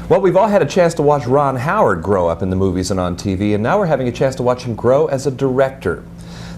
Well, we've all had a chance to watch Ron Howard grow up in the movies and on TV, and now we're having a chance to watch him grow as a director.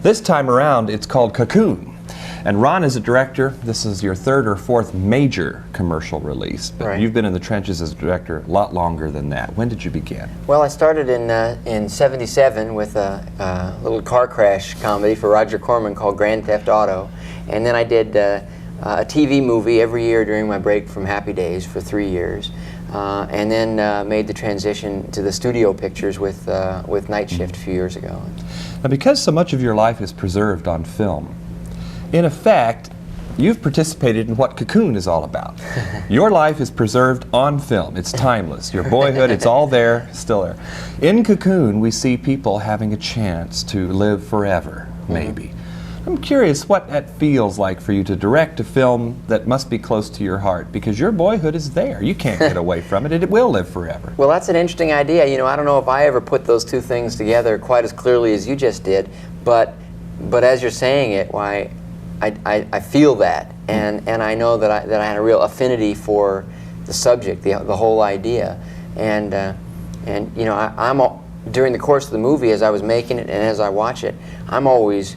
This time around, it's called Cocoon. And Ron, as a director, this is your third or fourth major commercial release. But right. You've been in the trenches as a director a lot longer than that. When did you begin? Well, I started in '77 with a little car crash comedy for Roger Corman called Grand Theft Auto. And then I did a TV movie every year during my break from Happy Days for 3 years. And then made the transition to the studio pictures with Night Shift a few years ago. Now, because so much of your life is preserved on film, in effect, you've participated in what Cocoon is all about. Your life is preserved on film. It's timeless. Your boyhood, it's all there, still there. In Cocoon, we see people having a chance to live forever, maybe. I'm curious what that feels like for you to direct a film that must be close to your heart, because your boyhood is there. You can't get away from it. It will live forever. Well, that's an interesting idea. You know, I don't know if I ever put those two things together quite as clearly as you just did, but as you're saying it, why, I feel that, and I know that I had a real affinity for the subject, the whole idea, and you know, I'm during the course of the movie, as I was making it and as I watch it, I'm always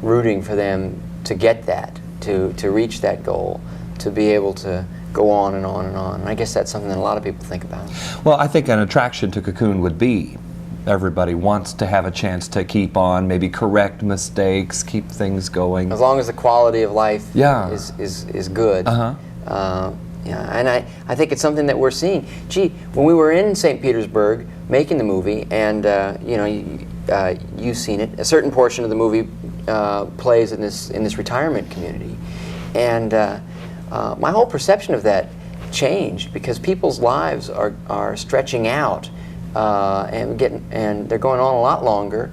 rooting for them to get that, to reach that goal, to be able to go on and on and on. And I guess that's something that a lot of people think about. Well, I think an attraction to Cocoon would be everybody wants to have a chance to keep on, maybe correct mistakes, keep things going. As long as the quality of life is good. Uh-huh. Yeah, and I think it's something that we're seeing. Gee, when we were in St. Petersburg making the movie, and you know, you've seen it, a certain portion of the movie plays in this retirement community, and my whole perception of that changed, because people's lives are stretching out. And they're going on a lot longer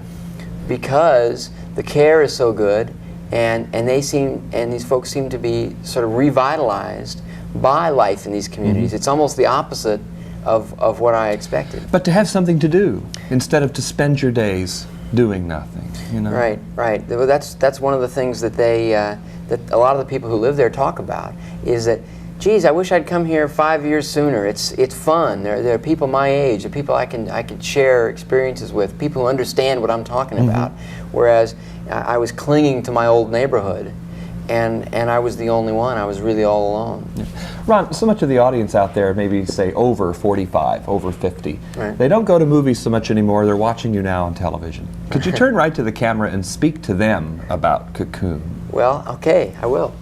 because the care is so good, and these folks seem to be sort of revitalized by life in these communities. It's almost the opposite of what I expected. But to have something to do instead of to spend your days doing nothing, you know. Right, right. Well, that's one of the things that that a lot of the people who live there talk about, is that, geez, I wish I'd come here 5 years sooner. It's fun. There are people my age, there are people I can share experiences with, people who understand what I'm talking about. Whereas I was clinging to my old neighborhood, and I was the only one. I was really all alone. Yeah. Ron, so much of the audience out there, maybe say over 45, over 50, right. They don't go to movies so much anymore. They're watching you now on television. Could you turn right to the camera and speak to them about Cocoon? Well, okay, I will.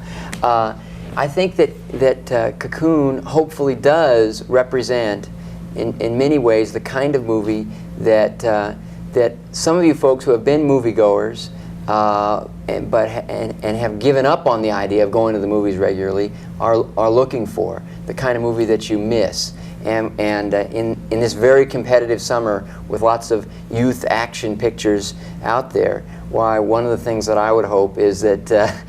I think that Cocoon hopefully does represent, in many ways, the kind of movie that some of you folks who have been moviegoers and have given up on the idea of going to the movies regularly are looking for, the kind of movie that you miss. And in this very competitive summer with lots of youth action pictures out there, why, one of the things that I would hope is that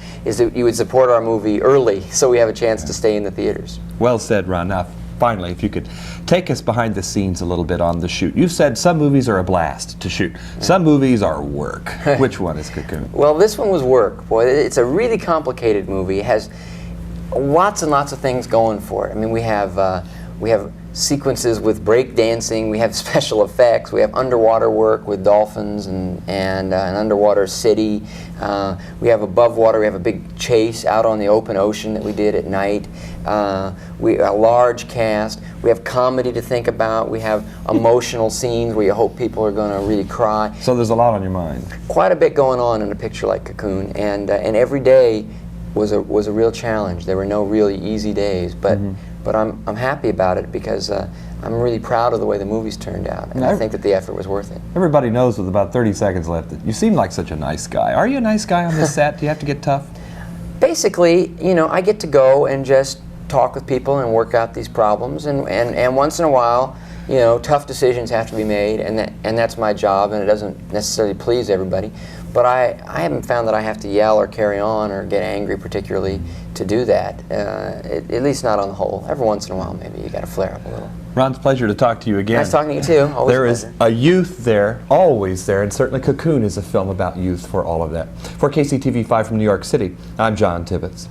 you would support our movie early, so we have a chance to stay in the theaters. Well said, Ron. Now, finally, if you could take us behind the scenes a little bit on the shoot. You've said some movies are a blast to shoot. Some movies are work. Which one is Cocoon? Well, this one was work. Boy, it's a really complicated movie. It has lots and lots of things going for it. I mean, we have sequences with break dancing, we have special effects, we have underwater work with dolphins and an underwater city. We have above water, we have a big chase out on the open ocean that we did at night. A large cast. We have comedy to think about. We have emotional scenes where you hope people are going to really cry. So there's a lot on your mind. Quite a bit going on in a picture like Cocoon, and every day was a real challenge. There were no really easy days, but I'm happy about it, because I'm really proud of the way the movies turned out, and I think that the effort was worth it. Everybody knows, with about 30 seconds left, that you seem like such a nice guy. Are you a nice guy on this set? Do you have to get tough? Basically, you know, I get to go and just talk with people and work out these problems, and once in a while, you know, tough decisions have to be made, and that's my job, and it doesn't necessarily please everybody. But I haven't found that I have to yell or carry on or get angry particularly to do that, at least not on the whole. Every once in a while, maybe you got to flare up a little. Ron, it's a pleasure to talk to you again. Nice talking to you too. Always there a is pleasure. a youth there, always there, and certainly Cocoon is a film about youth for all of that. For KCTV5 from New York City, I'm John Tibbetts.